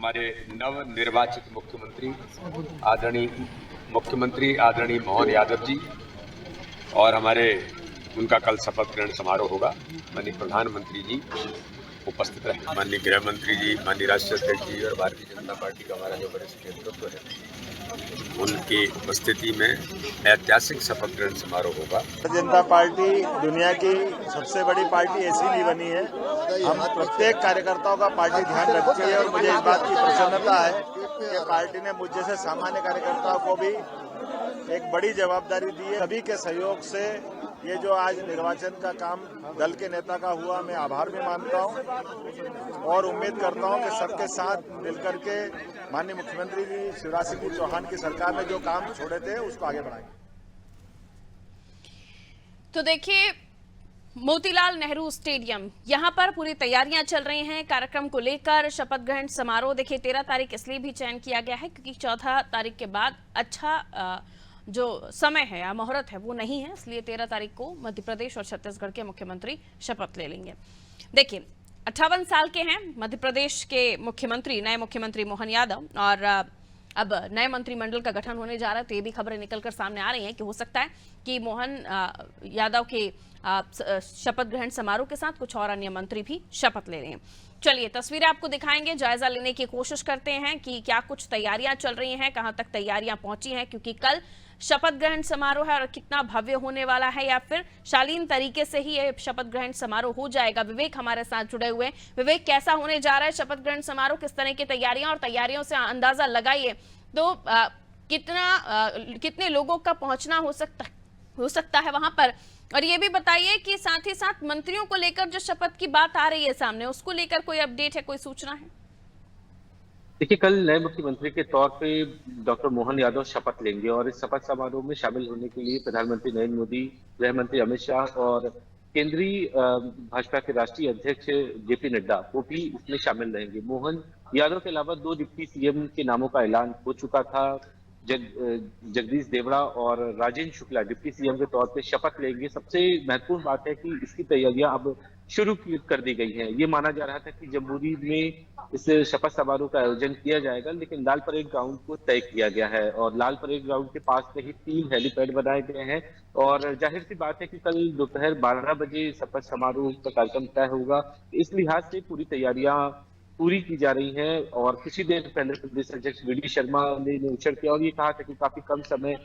हमारे नव निर्वाचित मुख्यमंत्री आदरणीय मोहन यादव जी और हमारे उनका कल शपथ ग्रहण समारोह होगा। माननीय प्रधानमंत्री जी उपस्थित रहे, माननीय गृह मंत्री जी, माननीय राष्ट्रीय अध्यक्ष जी और भारतीय जनता पार्टी का हमारा जो वरिष्ठ नेतृत्व है, उनकी उपस्थिति में ऐतिहासिक शपथ ग्रहण समारोह होगा। भारतीय जनता पार्टी दुनिया की सबसे बड़ी पार्टी ऐसी नहीं बनी है। हम प्रत्येक कार्यकर्ताओं का पार्टी ध्यान रखती है और मुझे इस बात की प्रसन्नता है कि पार्टी ने मुझ जैसे सामान्य कार्यकर्ताओं को भी एक बड़ी जवाबदारी दी है। सभी के सहयोग से ये जो आज निर्वाचन का काम दल के नेता का हुआ, मैं आभार भी मानता हूं और उम्मीद करता हूं कि सबके साथ मिलकर के माननीय मुख्यमंत्री जी शिवराज सिंह चौहान की सरकार ने जो काम छोड़े थे उसको आगे बढ़ाएंगे। तो देखिए, मोतीलाल नेहरू स्टेडियम, यहां पर पूरी तैयारियां चल रही हैं कार्यक्रम को लेकर। शपथ ग्रहण समारोह देखिए 13 तारीख इसलिए भी चयन किया गया है क्योंकि 14 तारीख के बाद अच्छा जो समय है या मुहूर्त है वो नहीं है, इसलिए 13 तारीख को मध्य प्रदेश और छत्तीसगढ़ के मुख्यमंत्री शपथ ले लेंगे। देखिए 58 साल के हैं मध्य प्रदेश के मुख्यमंत्री, नए मुख्यमंत्री मोहन यादव, और अब नए मंत्रिमंडल का गठन होने जा रहा है। तो ये भी खबरें निकलकर सामने आ रही हैं कि हो सकता है कि मोहन यादव के शपथ ग्रहण समारोह के साथ कुछ और अन्य मंत्री भी शपथ ले रहे हैं। चलिए तस्वीरें आपको दिखाएंगे, जायजा लेने की कोशिश करते हैं कि क्या कुछ तैयारियां चल रही हैं, कहां तक तैयारियां पहुंची हैं, क्योंकि कल शपथ ग्रहण समारोह है और कितना भव्य होने वाला है, या फिर शालीन तरीके से ही ये शपथ ग्रहण समारोह हो जाएगा। विवेक हमारे साथ जुड़े हुए हैं। विवेक, कैसा होने जा रहा है शपथ ग्रहण समारोह, किस तरह की तैयारियां, और तैयारियों से अंदाजा लगाइए तो कितने लोगों का पहुंचना हो सकता है वहां पर, और ये भी बताइए कि साथ ही साथ मंत्रियों को लेकर जो शपथ की बात आ रही है सामने, उसको लेकर कोई अपडेट है, कोई सूचना है? देखिए, कल नए मुख्यमंत्री के तौर पे डॉक्टर मोहन यादव शपथ लेंगे और इस शपथ समारोह में शामिल होने के लिए प्रधानमंत्री नरेंद्र मोदी, गृह मंत्री अमित शाह और केंद्रीय भाजपा के राष्ट्रीय अध्यक्ष जेपी नड्डा वो भी इसमें शामिल रहेंगे। मोहन यादव के अलावा 2 डिप्टी सीएम के नामों का ऐलान हो चुका था। जगदीश देवड़ा और राजेंद्र शुक्ला डिप्टी सीएम के तौर पे शपथ लेंगे। सबसे महत्वपूर्ण बात है कि इसकी तैयारियां अब शुरू कर दी गई हैं। ये माना जा रहा था कि जम्मूरी में इस शपथ समारोह का आयोजन किया जाएगा, लेकिन लाल परेड ग्राउंड को तय किया गया है और लाल परेड ग्राउंड के पास में ही 3 हेलीपैड बनाए गए हैं और जाहिर सी बात है कि कल दोपहर 12 बजे शपथ समारोह का कार्यक्रम तय होगा। इस लिहाज से पूरी तैयारियां पूरी की जा रही हैं और कुछ ही देर पहले प्रदेश अध्यक्ष वी डी शर्मा ने निरीक्षण किया और ये कहा था कि काफी कम समय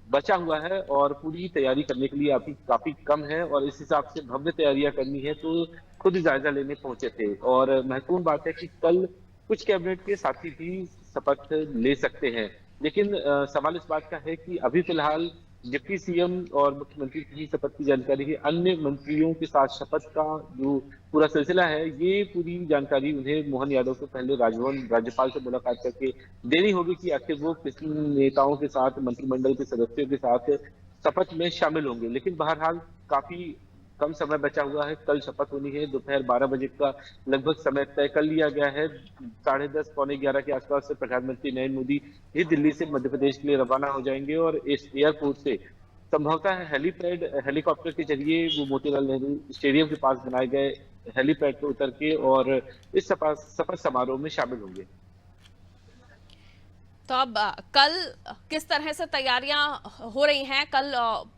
बचा हुआ है और पूरी तैयारी करने के लिए अभी काफी कम है और इस हिसाब से भव्य तैयारियां करनी है, तो खुद जायजा लेने पहुंचे थे। और महत्वपूर्ण बात है कि कल कुछ कैबिनेट के साथी भी शपथ ले सकते हैं, लेकिन सवाल इस बात का है कि अभी फिलहाल डिप्टी सीएम और मुख्यमंत्री की शपथ की जानकारी है। अन्य मंत्रियों के साथ शपथ का जो पूरा सिलसिला है, ये पूरी जानकारी उन्हें मोहन यादव को पहले राजभवन राज्यपाल से मुलाकात करके देनी होगी कि आखिर वो किस नेताओं के साथ, मंत्रिमंडल के सदस्यों के साथ शपथ में शामिल होंगे। लेकिन बहरहाल काफी कम समय बचा हुआ है, कल शपथ होनी है। दोपहर 12 बजे का लगभग समय तय कर लिया गया है। 10:30 पौने 11 के आसपास से प्रधानमंत्री नरेंद्र मोदी ही दिल्ली से मध्य प्रदेश के लिए रवाना हो जाएंगे और इस एयरपोर्ट से संभवतः हेलीकॉप्टर के जरिए वो मोतीलाल नेहरू स्टेडियम के पास बनाए गए हेलीपैड पर उतर के और इस शपथ समारोह में शामिल होंगे। तो अब कल किस तरह से तैयारियां हो रही हैं, कल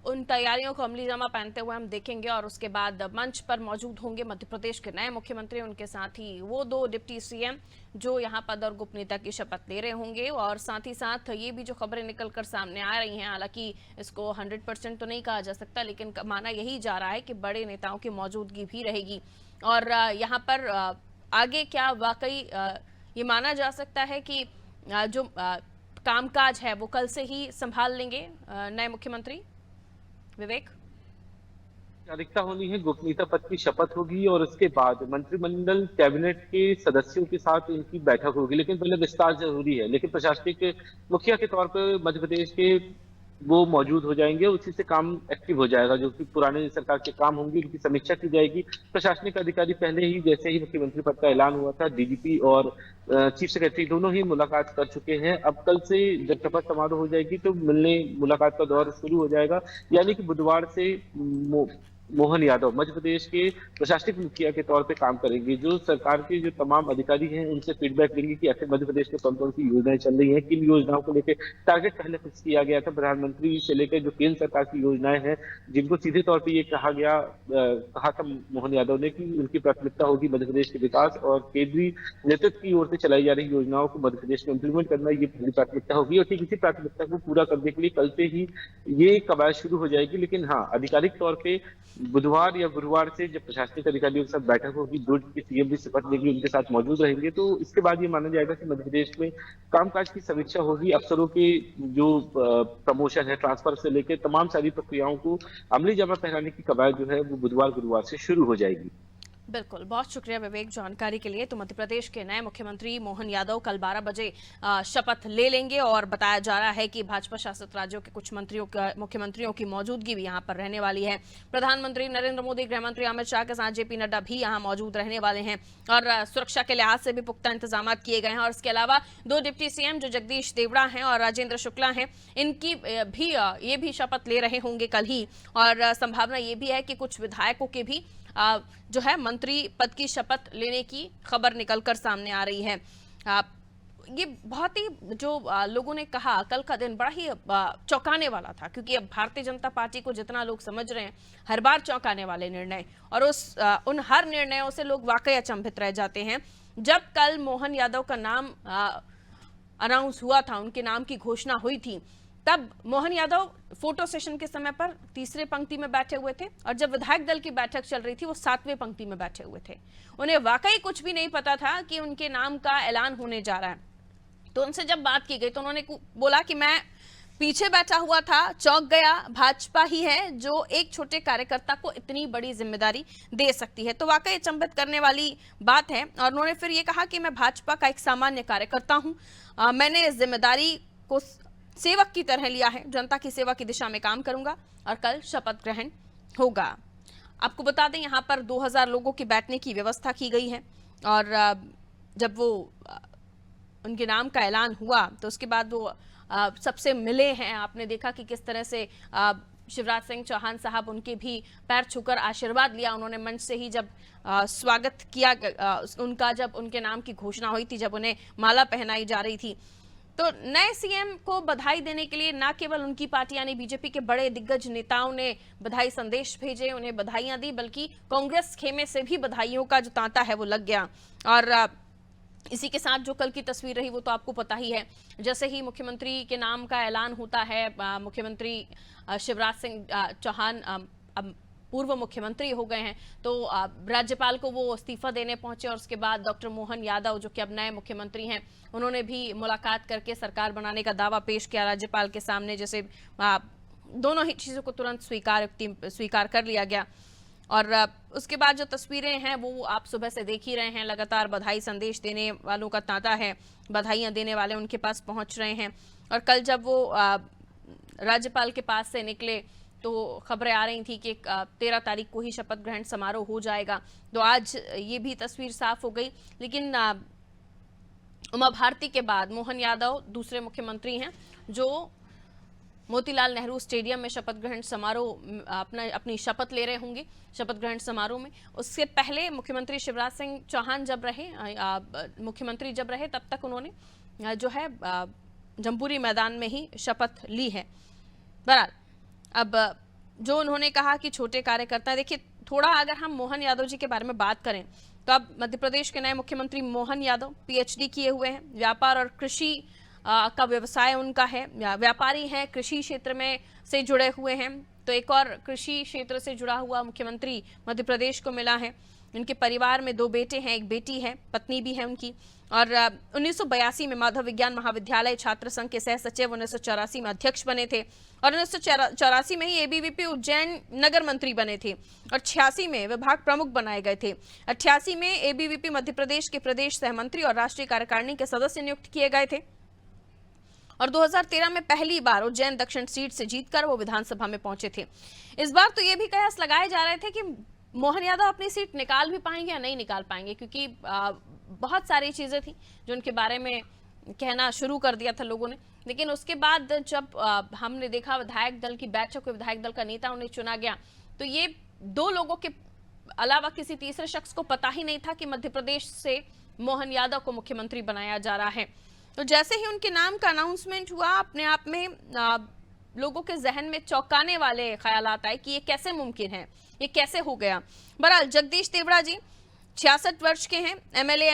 उन तैयारियों को अमली जामा पहनते हुए हम देखेंगे और उसके बाद मंच पर मौजूद होंगे मध्य प्रदेश के नए मुख्यमंत्री, उनके साथ ही वो 2 डिप्टी सीएम जो यहां पद और गोपनीयता की शपथ ले रहे होंगे। और साथ ही साथ ये भी जो खबरें निकलकर सामने आ रही हैं, हालांकि इसको 100% तो नहीं कहा जा सकता, लेकिन माना यही जा रहा है कि बड़े नेताओं की मौजूदगी भी रहेगी। और यहाँ पर आगे क्या वाकई ये माना जा सकता है कि जो कामकाज है वो कल से ही संभाल लेंगे नए मुख्यमंत्री? विवेक, औपचारिकता होनी है, गोपनीयता पद की शपथ होगी और उसके बाद मंत्रिमंडल कैबिनेट के सदस्यों के साथ इनकी बैठक होगी, लेकिन पहले विस्तार जरूरी है। लेकिन प्रशासनिक मुखिया के तौर पर मध्य प्रदेश के वो मौजूद हो जाएंगे, उसी से काम एक्टिव हो जाएगा। जो कि पुराने सरकार के काम होंगे उनकी समीक्षा की जाएगी। प्रशासनिक अधिकारी पहले ही, जैसे ही मुख्यमंत्री पद का ऐलान हुआ था, डीजीपी और चीफ सेक्रेटरी दोनों ही मुलाकात कर चुके हैं। अब कल से जब शपथ समारोह हो जाएगी तो मुलाकात का दौर शुरू हो जाएगा, यानी कि बुधवार से मोहन यादव मध्य प्रदेश के प्रशासनिक मुखिया के तौर पे काम करेंगे, जो सरकार के जो तमाम अधिकारी हैं उनसे फीडबैक लेंगे कि आखिर मध्य प्रदेश में कौन कौन सी योजनाएं चल रही हैं, किन योजनाओं को लेकर टारगेट पहले फिक्स किया गया था प्रधानमंत्री से लेकर जो केंद्र सरकार की योजनाएं हैं, जिनको सीधे तौर पर ये कहा था मोहन यादव ने कि उनकी प्राथमिकता होगी मध्य प्रदेश के विकास और केंद्रीय नेतृत्व की ओर से चलाई जा रही योजनाओं को मध्य प्रदेश में इम्प्लीमेंट करना, ये पहली प्राथमिकता होगी। और ठीक इसी प्राथमिकता को पूरा करने के लिए कल से ही ये कवायद शुरू हो जाएगी। लेकिन हाँ, आधिकारिक तौर पे बुधवार या गुरुवार से जब प्रशासनिक अधिकारियों के साथ बैठक होगी, 2 डिप्टी सीएम भी शपथ लेंगे, उनके साथ मौजूद रहेंगे, तो इसके बाद ये माना जाएगा कि मध्य प्रदेश में कामकाज की समीक्षा होगी। अफसरों के जो प्रमोशन है, ट्रांसफर से लेकर तमाम सारी प्रक्रियाओं को अमली जामा पहनाने की कवायद जो है वो बुधवार गुरुवार से शुरू हो जाएगी। बिल्कुल, बहुत शुक्रिया विवेक जानकारी के लिए। तो मध्य प्रदेश के नए मुख्यमंत्री मोहन यादव कल 12 बजे शपथ ले लेंगे और बताया जा रहा है कि भाजपा शासित राज्यों के कुछ मुख्यमंत्रियों की मौजूदगी भी यहां पर रहने वाली है। प्रधानमंत्री नरेंद्र मोदी, गृह मंत्री अमित शाह के साथ जेपी नड्डा भी यहां मौजूद रहने वाले हैं और सुरक्षा के लिहाज से भी पुख्ता इंतजाम किए गए हैं। और इसके अलावा 2 डिप्टी सीएम जो जगदीश देवड़ा हैं और राजेंद्र शुक्ला हैं, इनकी भी ये भी शपथ ले रहे होंगे कल ही। और संभावना ये भी है कि कुछ विधायकों के भी जो है मंत्री पद की शपथ लेने की खबर निकलकर सामने आ रही है। ये बहुत ही जो लोगों ने कहा, कल का दिन बड़ा ही चौंकाने वाला था, क्योंकि अब भारतीय जनता पार्टी को जितना लोग समझ रहे हैं, हर बार चौंकाने वाले निर्णय और उन हर निर्णयों से लोग वाकई अचंभित रह जाते हैं। जब कल मोहन यादव का नाम अनाउंस हुआ था, उनके नाम की घोषणा हुई थी, तब मोहन यादव फोटो सेशन के समय पर तीसरे पंक्ति में बैठे हुए थे और जब विधायक दल की बैठक चल रही थी वो 7वें पंक्ति में बैठे हुए थे। उन्हें वाकई कुछ भी नहीं पता था कि उनके नाम का ऐलान होने जा रहा है। तो उनसे जब बात की गई तो उन्होंने बोला कि मैं पीछे बैठा हुआ था, चौंक गया, भाजपा ही है जो एक छोटे कार्यकर्ता को इतनी बड़ी जिम्मेदारी दे सकती है। तो वाकई अचंभित करने वाली बात है। और उन्होंने फिर ये कहा कि मैं भाजपा का एक सामान्य कार्यकर्ता हूं, मैंने इस जिम्मेदारी को सेवक की तरह लिया है, जनता की सेवा की दिशा में काम करूंगा और कल शपथ ग्रहण होगा। आपको बता दें यहाँ पर 2000 लोगों के बैठने की व्यवस्था की गई है और जब वो उनके नाम का ऐलान हुआ तो उसके बाद वो सबसे मिले हैं। आपने देखा कि किस तरह से शिवराज सिंह चौहान साहब उनके भी पैर छूकर आशीर्वाद लिया। उन्होंने मंच से ही जब स्वागत किया उनका, जब उनके नाम की घोषणा हुई थी, जब उन्हें माला पहनाई जा रही थी, तो नए सीएम को बधाई देने के लिए न केवल उनकी पार्टी यानी बीजेपी के बड़े दिग्गज नेताओं ने बधाई संदेश भेजे, उन्हें बधाइयां दी, बल्कि कांग्रेस खेमे से भी बधाइयों का जो तांता है वो लग गया। और इसी के साथ जो कल की तस्वीर रही वो तो आपको पता ही है। जैसे ही मुख्यमंत्री के नाम का ऐलान होता है, मुख्यमंत्री शिवराज सिंह चौहान अब पूर्व मुख्यमंत्री हो गए हैं, तो राज्यपाल को वो इस्तीफा देने पहुंचे और उसके बाद डॉक्टर मोहन यादव जो कि अब नए मुख्यमंत्री हैं, उन्होंने भी मुलाकात करके सरकार बनाने का दावा पेश किया राज्यपाल के सामने। जैसे दोनों ही चीज़ों को तुरंत स्वीकार कर लिया गया। और उसके बाद जो तस्वीरें हैं वो आप सुबह से देख ही रहे हैं, लगातार बधाई संदेश देने वालों का तांता है, बधाइयां देने वाले उनके पास पहुंच रहे हैं। और कल जब वो राज्यपाल के पास से निकले तो खबरें आ रही थी कि 13 तारीख को ही शपथ ग्रहण समारोह हो जाएगा। तो आज ये भी तस्वीर साफ हो गई। लेकिन उमा भारती के बाद मोहन यादव दूसरे मुख्यमंत्री हैं जो मोतीलाल नेहरू स्टेडियम में शपथ ग्रहण समारोह अपनी शपथ ले रहे होंगे। शपथ ग्रहण समारोह में उससे पहले मुख्यमंत्री शिवराज सिंह चौहान जब मुख्यमंत्री रहे तब तक उन्होंने जो है जमपुरी मैदान में ही शपथ ली है। बहरहाल अब जो उन्होंने कहा कि छोटे कार्यकर्ता, देखिए थोड़ा अगर हम मोहन यादव जी के बारे में बात करें तो अब मध्य प्रदेश के नए मुख्यमंत्री मोहन यादव पीएचडी किए हुए हैं, व्यापार और कृषि का व्यवसाय उनका है, व्यापारी हैं, कृषि क्षेत्र में से जुड़े हुए हैं। तो एक और कृषि क्षेत्र से जुड़ा हुआ मुख्यमंत्री मध्य प्रदेश को मिला है। इनके परिवार में 2 बेटे हैं, एक बेटी है, पत्नी भी है उनकी। और 1982 में माधव विज्ञान महाविद्यालय छात्र संघ के सह सचिव, 1984 में अध्यक्ष बने थे और 1984 में ही एबीवीपी उज्जैन नगर मंत्री बने थे और 86 में विभाग प्रमुख बनाए गए थे। 88 में एबीवीपी मध्य प्रदेश के प्रदेश सहमंत्री और राष्ट्रीय कार्यकारिणी के सदस्य नियुक्त किए गए थे और 2013 में पहली बार उज्जैन दक्षिण सीट से जीतकर वो विधानसभा में पहुंचे थे। इस बार तो ये भी कयास लगाए जा रहे थे कि मोहन यादव अपनी सीट निकाल भी पाएंगे या नहीं निकाल पाएंगे, क्योंकि बहुत सारी चीजें थी जो उनके बारे में कहना शुरू कर दिया था लोगों ने। लेकिन उसके बाद जब हमने देखा विधायक दल की बैठक को, विधायक दल का नेता उन्हें चुना गया, तो ये दो लोगों के अलावा किसी तीसरे शख्स को पता ही नहीं था कि मध्य प्रदेश से मोहन यादव को मुख्यमंत्री बनाया जा रहा है। तो जैसे ही उनके नाम का अनाउंसमेंट हुआ, अपने आप में लोगों के जहन में चौंकाने वाले ख्यालात आए कि ये कैसे मुमकिन है, ये कैसे हो गया। बहरहाल जगदीश देवड़ा जी 66 वर्ष के हैं, MLA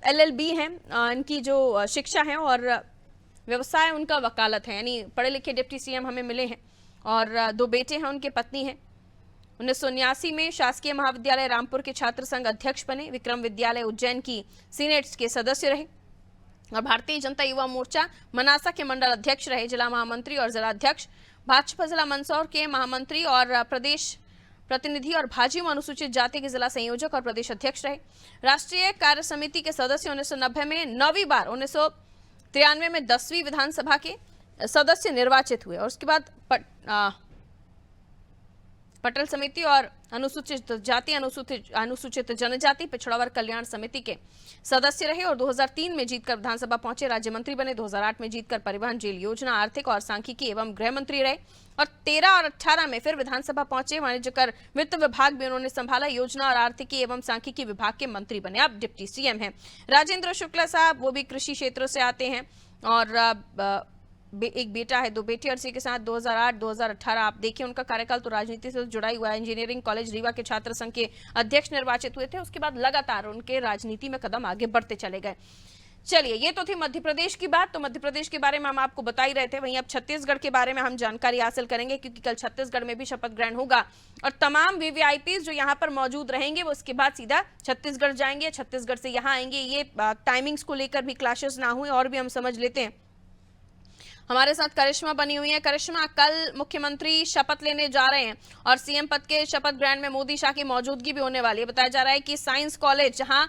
LLB हैं, इनकी जो शिक्षा है और व्यवसाय उनका वकालत है, यानी पढ़े लिखे डिप्टी CM हमें मिले हैं और 2 बेटे हैं, उनके पत्नी हैं। 1979 में शासकीय महाविद्यालय रामपुर के छात्र संघ अध्यक्ष बने, विक्रम विद्यालय उज्जैन की सीनेट के सदस्य रहे और भारतीय जनता युवा मोर्चा मनासा के मंडल अध्यक्ष रहे, जिला महामंत्री और जिला अध्यक्ष, भाजपा जिला मंदसौर के महामंत्री और प्रदेश प्रतिनिधि और भाजपा अनुसूचित जाति के जिला संयोजक और प्रदेश अध्यक्ष रहे। राष्ट्रीय कार्य समिति के सदस्य 1990 में 9वीं बार, 1993 में 10वीं विधानसभा के सदस्य निर्वाचित हुए और उसके बाद पटेल समिति और अनुसूचित जाति, अनुसूचित जनजाति, पिछड़ा वर्ग कल्याण समिति के सदस्य रहे और 2003 में जीतकर विधानसभा पहुंचे, राज्य मंत्री बने। 2008 में जीतकर परिवहन, जेल योजना, आर्थिक और सांख्यिकी एवं गृह मंत्री रहे और 13 और 18 में फिर विधानसभा पहुंचे, वाणिज्य कर वित्त विभाग भी उन्होंने संभाला, योजना और आर्थिकी एवं सांख्यिकी विभाग के मंत्री बने। अब डिप्टी CM हैं। राजेंद्र शुक्ला साहब, वो भी कृषि क्षेत्र से आते हैं और एक बेटा है, 2 बेटे और इसी के साथ 2008-2018 आप देखिए उनका कार्यकाल तो राजनीति से जुड़ा हुआ है। इंजीनियरिंग कॉलेज रीवा के छात्र संघ के अध्यक्ष निर्वाचित हुए थे, उसके बाद लगातार उनके राजनीति में कदम आगे बढ़ते चले गए। चलिए, ये तो थी मध्य प्रदेश की बात। तो मध्य प्रदेश के बारे में हम आपको बता ही रहे थे, वहीं अब छत्तीसगढ़ के बारे में हम जानकारी हासिल करेंगे क्योंकि कल छत्तीसगढ़ में भी शपथ ग्रहण होगा और तमाम VVIPs जो यहाँ पर मौजूद रहेंगे वो उसके बाद सीधा छत्तीसगढ़ जाएंगे, छत्तीसगढ़ से यहाँ आएंगे। ये टाइमिंग्स को लेकर भी क्लैशेस ना हुए और भी हम समझ लेते हैं। हमारे साथ करिश्मा बनी हुई है। करिश्मा, कल मुख्यमंत्री शपथ लेने जा रहे हैं और CM पद के शपथ ग्रहण में मोदी शाह की मौजूदगी भी होने वाली है। बताया जा रहा है कि साइंस कॉलेज जहां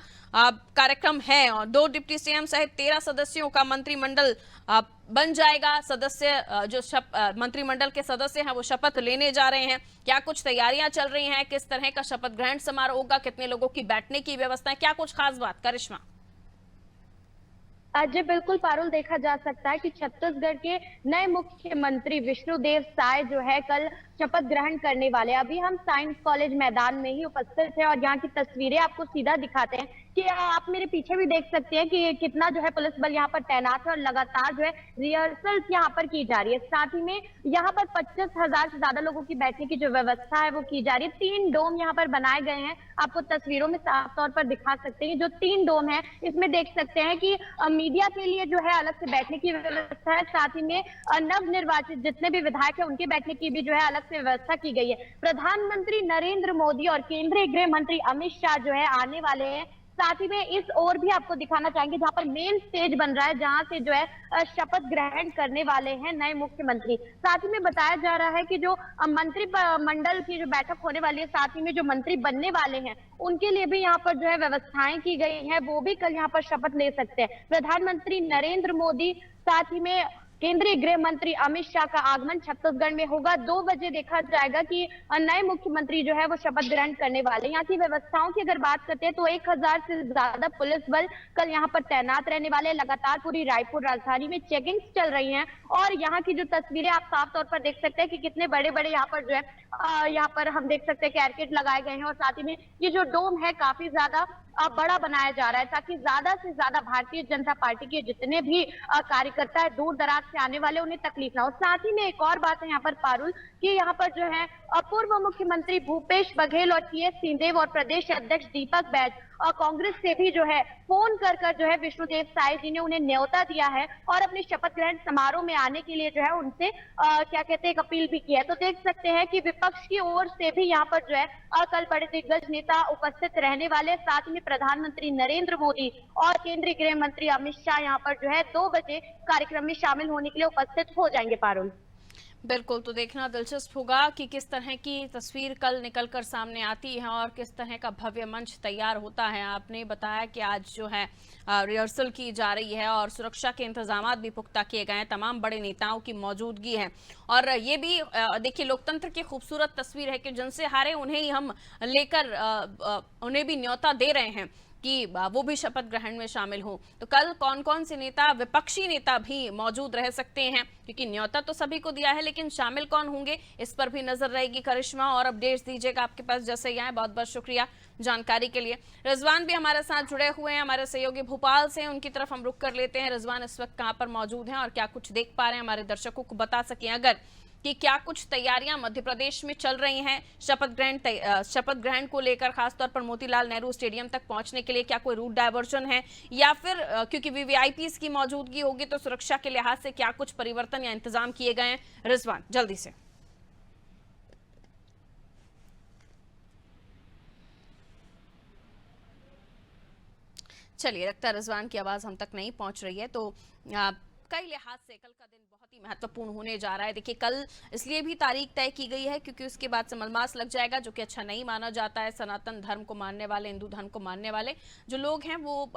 कार्यक्रम है और 2 डिप्टी CM सहित 13 सदस्यों का मंत्रिमंडल बन जाएगा। सदस्य जो मंत्रिमंडल के सदस्य हैं वो शपथ लेने जा रहे हैं। क्या कुछ तैयारियां चल रही हैं, किस तरह का शपथ ग्रहण समारोह होगा, कितने लोगों की बैठने की व्यवस्था है, क्या कुछ खास बात करिश्मा? जी बिल्कुल पारुल, देखा जा सकता है कि छत्तीसगढ़ के नए मुख्यमंत्री विष्णुदेव साय जो है कल शपथ ग्रहण करने वाले। अभी हम साइंस कॉलेज मैदान में ही उपस्थित हैं और यहाँ की तस्वीरें आपको सीधा दिखाते हैं कि आप मेरे पीछे भी देख सकते हैं कि कितना जो है पुलिस बल यहाँ पर तैनात है और लगातार जो है रिहर्सल्स यहाँ पर की जा रही है। साथ ही में यहाँ पर 25,000 से ज्यादा लोगों की बैठने की जो व्यवस्था है वो की जा रही है। 3 डोम यहाँ पर बनाए गए हैं, आपको तस्वीरों में साफ तौर पर दिखा सकते हैं। जो 3 डोम है इसमें देख सकते हैं कि मीडिया के लिए जो है अलग से बैठने की व्यवस्था है, साथ ही में नव निर्वाचित जितने भी विधायक है उनके बैठने की भी जो है अलग से व्यवस्था की गई है। प्रधानमंत्री नरेंद्र मोदी और केंद्रीय गृह मंत्री अमित शाह जो है आने वाले हैं। साथ ही में इस ओर भी आपको दिखाना चाहेंगे जहां पर मेन स्टेज बन रहा है, जहां से जो है शपथ ग्रहण करने वाले हैं नए मुख्यमंत्री। साथ ही में बताया जा रहा है कि जो मंत्री मंडल की जो बैठक होने वाली है, साथ ही में जो मंत्री बनने वाले हैं उनके लिए भी यहाँ पर जो है व्यवस्थाएं की गई हैं, वो भी कल यहाँ पर शपथ ले सकते हैं। प्रधानमंत्री नरेंद्र मोदी, साथ ही में केंद्रीय गृह मंत्री अमित शाह का आगमन छत्तीसगढ़ में होगा। 2 बजे देखा जाएगा कि नए मुख्यमंत्री जो है वो शपथ ग्रहण करने वाले। यहाँ की व्यवस्थाओं की अगर बात करते हैं तो 1000 से ज्यादा पुलिस बल कल यहाँ पर तैनात रहने वाले। लगातार पूरी रायपुर राजधानी में चेकिंग्स चल रही हैं और यहाँ की जो तस्वीरें आप साफ तौर पर देख सकते हैं कि कितने बड़े बड़े यहाँ पर जो है यहाँ पर हम देख सकते हैं कि बैरिकेड लगाए गए हैं और साथ ही में ये जो डोम है काफी ज्यादा बड़ा बनाया जा रहा है ताकि ज्यादा से ज्यादा भारतीय जनता पार्टी के जितने भी कार्यकर्ता है दूर दराज से आने वाले उन्हें तकलीफ ना हो। साथ ही में एक और बात है यहाँ पर पारुल कि यहाँ पर जो है पूर्व मुख्यमंत्री भूपेश बघेल और TS सिंहदेव और प्रदेश अध्यक्ष दीपक बैज और कांग्रेस से भी जो है फोन कर जो है विष्णुदेव साय जी ने उन्हें न्योता दिया है और अपने शपथ ग्रहण समारोह में आने के लिए जो है उनसे क्या कहते हैं एक अपील भी की है। तो देख सकते हैं कि विपक्ष की ओर से भी यहाँ पर जो है कल बड़े दिग्गज नेता उपस्थित रहने वाले। साथ में प्रधानमंत्री नरेंद्र मोदी और केंद्रीय गृह मंत्री अमित शाह यहाँ पर जो है 2 बजे कार्यक्रम में शामिल होने के लिए उपस्थित हो जाएंगे। पारुल, बिल्कुल, तो देखना दिलचस्प होगा कि किस तरह की तस्वीर कल निकलकर सामने आती है और किस तरह का भव्य मंच तैयार होता है। आपने बताया कि आज जो है रिहर्सल की जा रही है और सुरक्षा के इंतजाम भी पुख्ता किए गए हैं, तमाम बड़े नेताओं की मौजूदगी है और ये भी देखिए लोकतंत्र की खूबसूरत तस्वीर है कि जिनसे हारे उन्हें ही हम लेकर उन्हें भी न्योता दे रहे हैं। कि वो भी शपथ ग्रहण में शामिल हों। तो कल कौन कौन से नेता, विपक्षी नेता भी मौजूद रह सकते हैं, क्योंकि न्योता तो सभी को दिया है, लेकिन शामिल कौन होंगे इस पर भी नजर रहेगी। करिश्मा, और अपडेट्स दीजिएगा आपके पास जैसे ही आए। बहुत बहुत शुक्रिया जानकारी के लिए। रिजवान भी हमारे साथ जुड़े हुए हैं, हमारे सहयोगी भोपाल से, उनकी तरफ हम रुख कर लेते हैं। रिजवान इस वक्त कहां पर मौजूद हैं और क्या कुछ देख पा रहे हैं, हमारे दर्शकों को बता सकें अगर कि क्या कुछ तैयारियां मध्य प्रदेश में चल रही हैं शपथ ग्रहण को लेकर, खासतौर पर मोतीलाल नेहरू स्टेडियम तक पहुंचने के लिए क्या कोई रूट डायवर्जन है, या फिर क्योंकि वीवीआईपीज़ की मौजूदगी होगी तो सुरक्षा के लिहाज से क्या कुछ परिवर्तन या इंतजाम किए गए हैं। रिजवान, जल्दी से। चलिए, लगता है रिजवान की आवाज हम तक नहीं पहुंच रही है। तो कई लिहाज से कल का दिन बहुत ही महत्वपूर्ण होने जा रहा है। देखिए, कल इसलिए भी तारीख तय की गई है क्योंकि उसके बाद से मलमास लग जाएगा, जो कि अच्छा नहीं माना जाता है। सनातन धर्म को मानने वाले, हिंदू धर्म को मानने वाले जो लोग हैं वो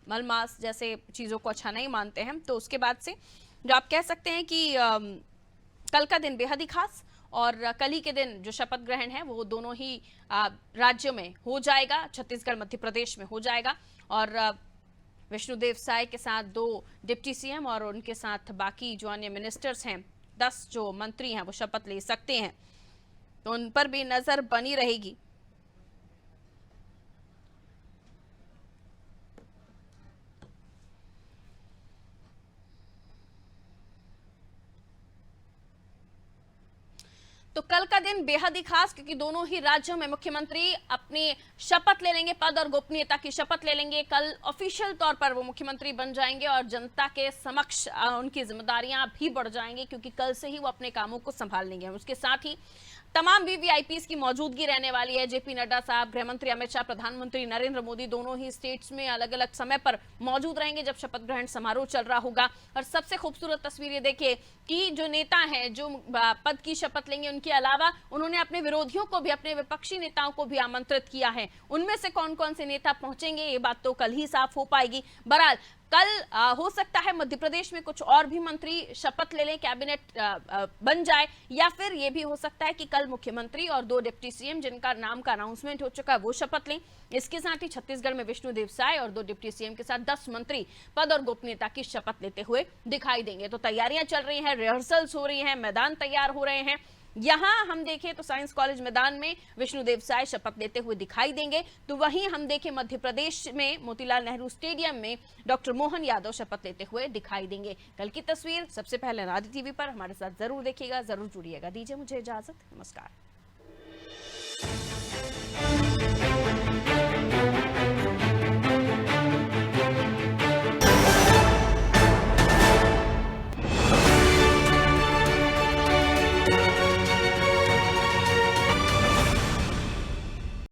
मलमास जैसे चीज़ों को अच्छा नहीं मानते हैं। तो उसके बाद से जो आप कह सकते हैं कि कल का दिन बेहद ही खास, और कल ही के दिन जो शपथ ग्रहण है वो दोनों ही राज्यों में हो जाएगा, छत्तीसगढ़ मध्य प्रदेश में हो जाएगा। और विष्णुदेव साय के साथ 2 डिप्टी सीएम और उनके साथ बाकी जो अन्य मिनिस्टर्स हैं, 10 जो मंत्री हैं वो शपथ ले सकते हैं, तो उन पर भी नजर बनी रहेगी। तो कल का दिन बेहद ही खास, क्योंकि दोनों ही राज्यों में मुख्यमंत्री अपनी शपथ ले लेंगे, पद और गोपनीयता की शपथ ले लेंगे। कल ऑफिशियल तौर पर वो मुख्यमंत्री बन जाएंगे और जनता के समक्ष उनकी जिम्मेदारियां भी बढ़ जाएंगी, क्योंकि कल से ही वो अपने कामों को संभाल लेंगे। उसके साथ ही तमाम वीवीआईपीज़ की मौजूदगी रहने वाली है। जेपी नड्डा साहब, गृह मंत्री अमित शाह, प्रधानमंत्री नरेंद्र मोदी दोनों ही स्टेट्स में अलग अलग समय पर मौजूद रहेंगे जब शपथ ग्रहण समारोह चल रहा होगा। और सबसे खूबसूरत तस्वीर ये देखिए कि जो नेता हैं जो पद की शपथ लेंगे, उनके अलावा उन्होंने अपने विरोधियों को भी, अपने विपक्षी नेताओं को भी आमंत्रित किया है। उनमें से कौन कौन से नेता पहुंचेंगे ये बात तो कल ही साफ हो पाएगी। बहरहाल कल हो सकता है मध्य प्रदेश में कुछ और भी मंत्री शपथ ले लें, कैबिनेट बन जाए, या फिर ये भी हो सकता है कि कल मुख्यमंत्री और 2 डिप्टी सीएम जिनका नाम का अनाउंसमेंट हो चुका है वो शपथ लें। इसके साथ ही छत्तीसगढ़ में विष्णुदेव साय और 2 डिप्टी सीएम के साथ 10 मंत्री पद और गोपनीयता की शपथ लेते हुए दिखाई देंगे। तो तैयारियां चल रही हैं, रिहर्सल्स हो रही हैं, मैदान तैयार हो रहे हैं। यहां हम देखें तो साइंस कॉलेज मैदान में विष्णुदेव साय शपथ लेते हुए दिखाई देंगे, तो वहीं हम देखें मध्य प्रदेश में मोतीलाल नेहरू स्टेडियम में डॉक्टर मोहन यादव शपथ लेते हुए दिखाई देंगे। कल की तस्वीर सबसे पहले नादी टीवी पर हमारे साथ जरूर देखिएगा, जरूर जुड़िएगा। दीजिए मुझे इजाजत, नमस्कार।